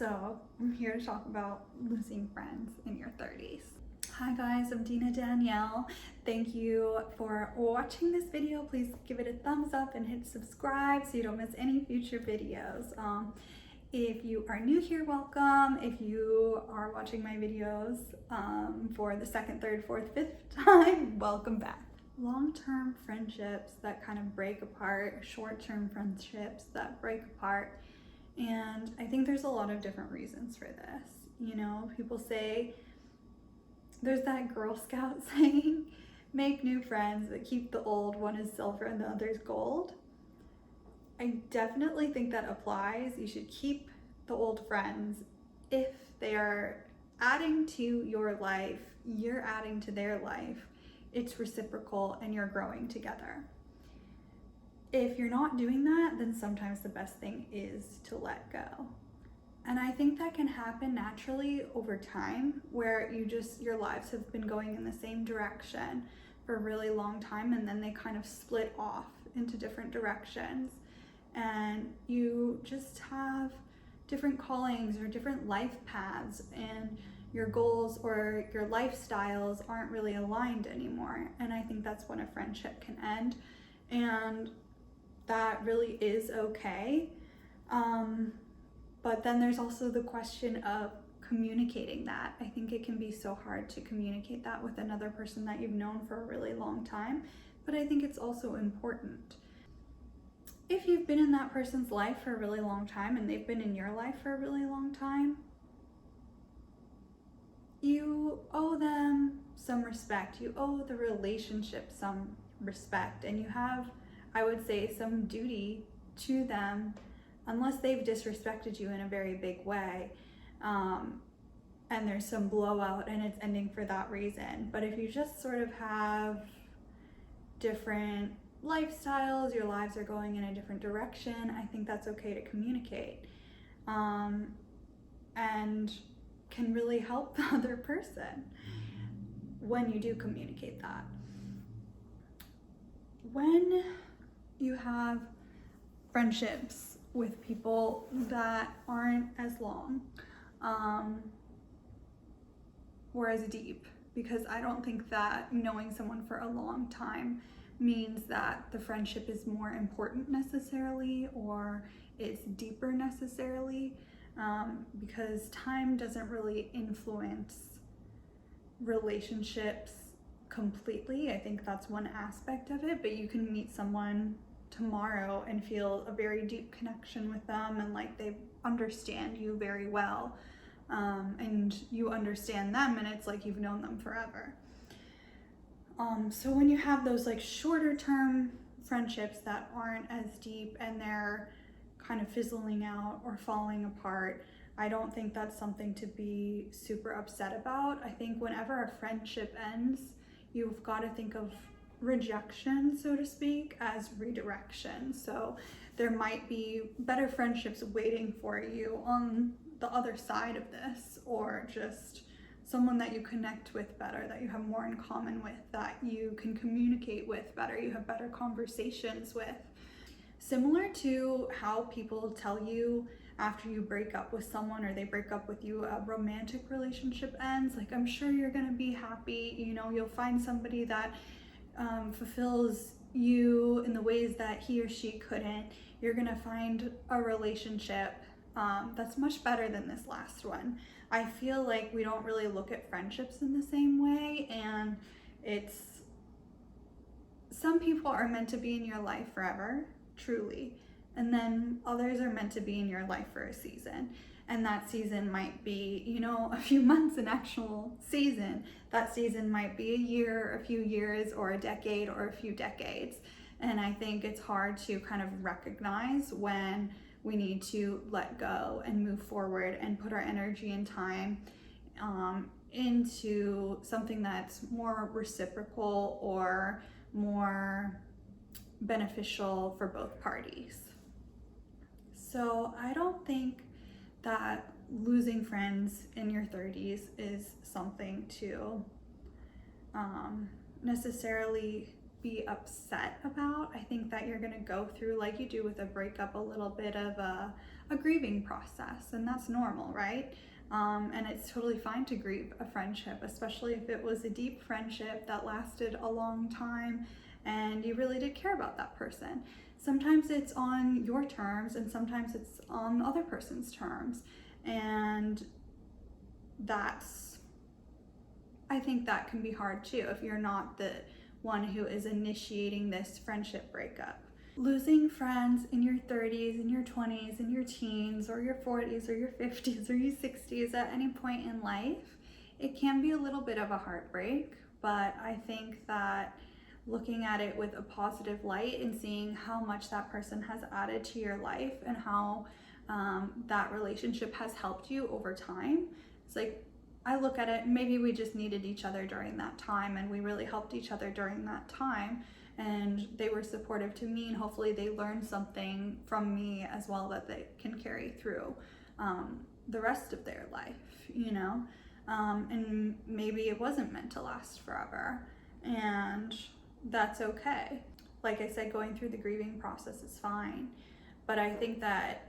So I'm here to talk about losing friends in your 30s. Hi guys, I'm Dina Danielle. Thank you for watching this video. Please give it a thumbs up and hit subscribe so you don't miss any future videos. If you are new here, welcome. If you are watching my videos for the second, third, fourth, fifth time, welcome back. Long-term friendships that kind of break apart, short-term friendships that break apart. And I think there's a lot of different reasons for this. You know, people say, there's that Girl Scout saying, make new friends, but keep the old. One is silver and the other's gold. I definitely think that applies. You should keep the old friends if they are adding to your life, you're adding to their life. It's reciprocal and you're growing together. If you're not doing that, then sometimes the best thing is to let go. And I think that can happen naturally over time, where your lives have been going in the same direction for a really long time, and then they kind of split off into different directions. And you just have different callings or different life paths, and your goals or your lifestyles aren't really aligned anymore. And I think that's when a friendship can end. And that really is okay. But then there's also the question of communicating that. I think it can be so hard to communicate that with another person that you've known for a really long time, but I think it's also important. If you've been in that person's life for a really long time and they've been in your life for a really long time, you owe them some respect. You owe the relationship some respect, and you have, I would say, some duty to them, unless they've disrespected you in a very big way, and there's some blowout and it's ending for that reason. But if you just sort of have different lifestyles, your lives are going in a different direction, I think that's okay to communicate, and can really help the other person when you do communicate that. When you have friendships with people that aren't as long or as deep, because I don't think that knowing someone for a long time means that the friendship is more important necessarily, or it's deeper necessarily, because time doesn't really influence relationships completely. I think that's one aspect of it, but you can meet someone tomorrow and feel a very deep connection with them, and like they understand you very well, and you understand them, and it's like you've known them forever. So when you have those like shorter term friendships that aren't as deep and they're kind of fizzling out or falling apart, I don't think that's something to be super upset about. I think whenever a friendship ends, you've got to think of rejection, so to speak, as redirection. So there might be better friendships waiting for you on the other side of this, or just someone that you connect with better, that you have more in common with, that you can communicate with better, you have better conversations with. Similar to how people tell you after you break up with someone, or they break up with you, a romantic relationship ends, like, I'm sure you're gonna be happy, you know, you'll find somebody that fulfills you in the ways that he or she couldn't. You're gonna find a relationship that's much better than this last one. I feel like we don't really look at friendships in the same way, and some people are meant to be in your life forever, truly, and then others are meant to be in your life for a season, and that season might be, you know, a few months, an actual season. That season might be a year, a few years, or a decade, or a few decades. And I think it's hard to kind of recognize when we need to let go and move forward and put our energy and time into something that's more reciprocal or more beneficial for both parties. So I don't think that losing friends in your 30s is something to necessarily be upset about. I think that you're going to go through, like you do with a breakup, a little bit of a grieving process, and that's normal, right? And it's totally fine to grieve a friendship, especially if it was a deep friendship that lasted a long time and you really did care about that person. Sometimes it's on your terms and sometimes it's on the other person's terms. And I think that can be hard too if you're not the one who is initiating this friendship breakup. Losing friends in your 30s, in your 20s, in your teens, or your 40s, or your 50s, or your 60s, at any point in life, it can be a little bit of a heartbreak, but I think that looking at it with a positive light and seeing how much that person has added to your life and how that relationship has helped you over time, it's like, I look at it, maybe we just needed each other during that time and we really helped each other during that time, and they were supportive to me, and hopefully they learned something from me as well that they can carry through the rest of their life, you know? And maybe it wasn't meant to last forever, and that's okay. Like I said, going through the grieving process is fine, but I think that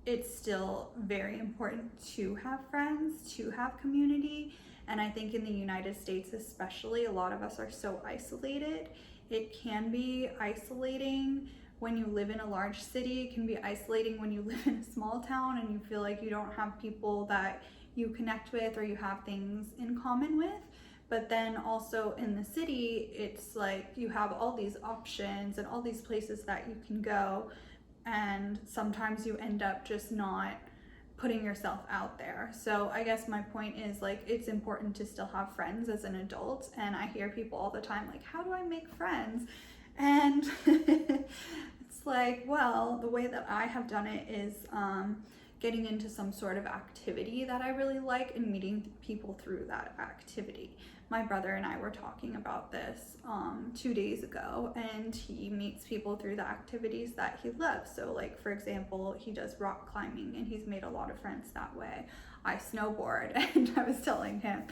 it's still very important to have friends, to have community. And I think in the United States especially, a lot of us are so isolated. It can be isolating when you live in a large city. It can be isolating when you live in a small town and you feel like you don't have people that you connect with or you have things in common with. But then also in the city, it's like you have all these options and all these places that you can go, and sometimes you end up just not putting yourself out there. So I guess my point is, like, it's important to still have friends as an adult, and I hear people all the time like, how do I make friends? And it's like, well, the way that I have done it is getting into some sort of activity that I really like and meeting people through that activity. My brother and I were talking about this 2 days ago, and he meets people through the activities that he loves. So like, for example, he does rock climbing and he's made a lot of friends that way. I snowboard, and I was telling him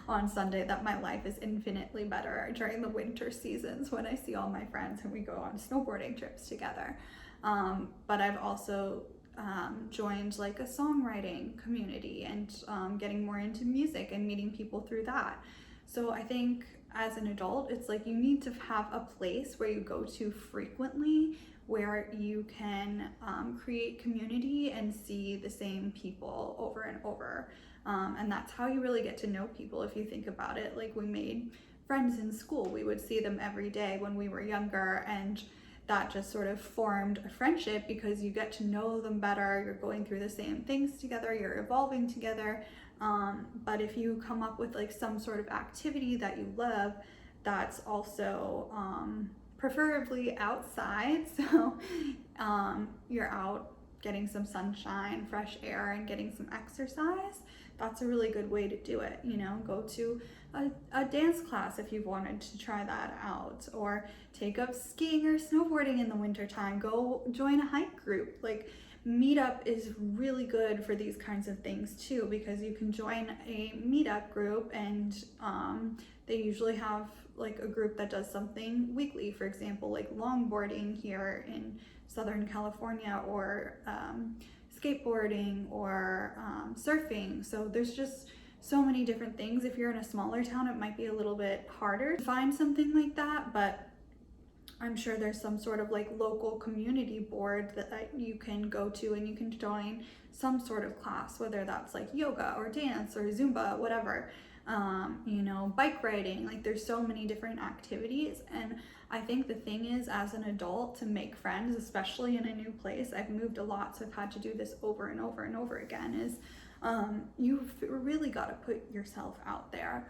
on Sunday that my life is infinitely better during the winter seasons when I see all my friends and we go on snowboarding trips together. But I've also joined like a songwriting community and getting more into music and meeting people through that. So I think as an adult, it's like you need to have a place where you go to frequently, where you can create community and see the same people over and over. And that's how you really get to know people, if you think about it. Like, we made friends in school. We would see them every day when we were younger, and that just sort of formed a friendship because you get to know them better, you're going through the same things together, you're evolving together. But if you come up with like some sort of activity that you love, that's also preferably outside, so you're out getting some sunshine, fresh air, and getting some exercise, that's a really good way to do it. You know, go to a dance class if you've wanted to try that out, or take up skiing or snowboarding in the wintertime. Go join a hike group. Like, meetup is really good for these kinds of things too, because you can join a meetup group and they usually have like a group that does something weekly, for example, like longboarding here in Southern California, or skateboarding, or surfing. So there's just so many different things. If you're in a smaller town, it might be a little bit harder to find something like that, but I'm sure there's some sort of like local community board that you can go to, and you can join some sort of class, whether that's like yoga or dance or Zumba, whatever. You know, bike riding, like there's so many different activities. And I think the thing is, as an adult, to make friends, especially in a new place, I've moved a lot, so I've had to do this over and over and over again, is you've really got to put yourself out there.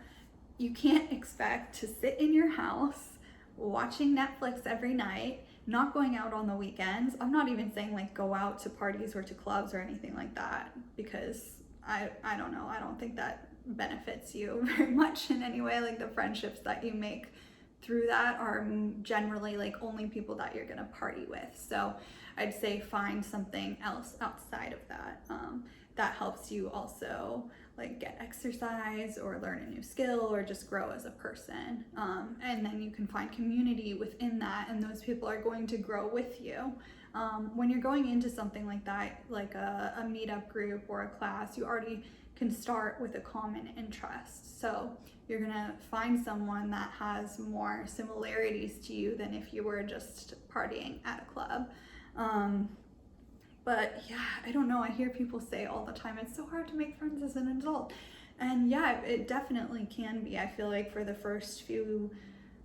You can't expect to sit in your house watching Netflix every night, not going out on the weekends. I'm not even saying like go out to parties or to clubs or anything like that, because I don't know, I don't think that benefits you very much in any way. Like, the friendships that you make through that are generally like only people that you're gonna party with. So I'd say find something else outside of that that helps you also like get exercise or learn a new skill or just grow as a person. And then you can find community within that, and those people are going to grow with you. When you're going into something like that, like a meetup group or a class, you already can start with a common interest. So you're gonna find someone that has more similarities to you than if you were just partying at a club. But yeah, I don't know, I hear people say all the time, it's so hard to make friends as an adult. And yeah, it definitely can be. I feel like for the first few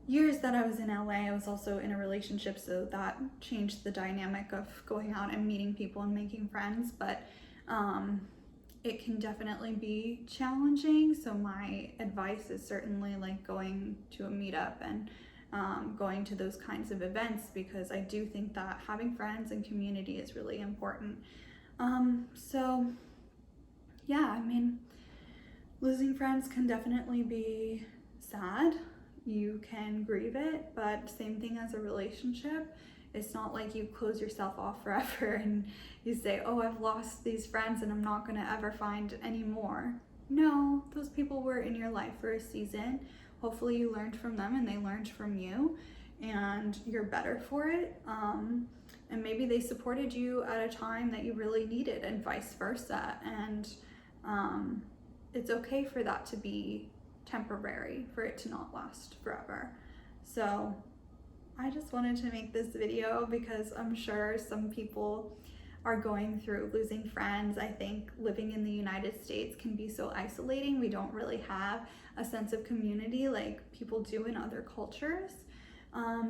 years that I was in LA, I was also in a relationship, so that changed the dynamic of going out and meeting people and making friends. But it can definitely be challenging. So my advice is certainly like going to a meetup and going to those kinds of events, because I do think that having friends and community is really important. So yeah, I mean, losing friends can definitely be sad. You can grieve it, but same thing as a relationship. It's not like you close yourself off forever and you say, oh, I've lost these friends and I'm not gonna ever find any more. No, those people were in your life for a season. Hopefully you learned from them and they learned from you, and you're better for it. And maybe they supported you at a time that you really needed, and vice versa. And it's okay for that to be temporary, for it to not last forever. So I just wanted to make this video because I'm sure some people are going through losing friends. I think living in the United States can be so isolating. We don't really have a sense of community like people do in other cultures.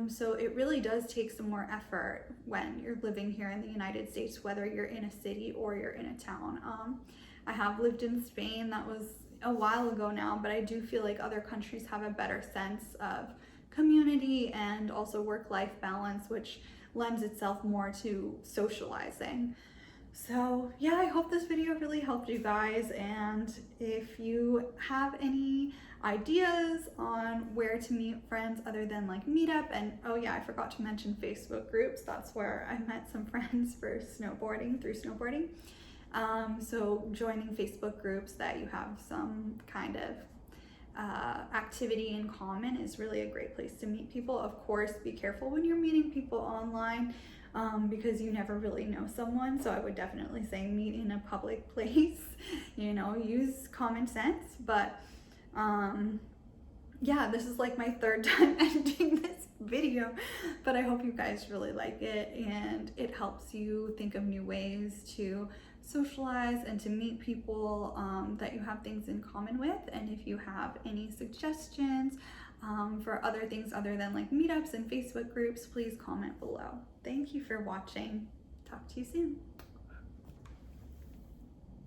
So it really does take some more effort when you're living here in the United States, whether you're in a city or you're in a town. I have lived in Spain. That was a while ago now, but I do feel like other countries have a better sense of community and also work-life balance, which lends itself more to socializing. So yeah, I hope this video really helped you guys, and if you have any ideas on where to meet friends other than like meetup, and oh yeah, I forgot to mention Facebook groups. That's where I met some friends for snowboarding, through snowboarding. So joining Facebook groups that you have some kind of activity in common is really a great place to meet people. Of course, be careful when you're meeting people online, because you never really know someone. So I would definitely say meet in a public place, you know, use common sense. But yeah, this is like my third time editing this video, but I hope you guys really like it and it helps you think of new ways to socialize and to meet people that you have things in common with. And if you have any suggestions for other things other than like meetups and Facebook groups, please comment below. Thank you for watching. Talk to you soon.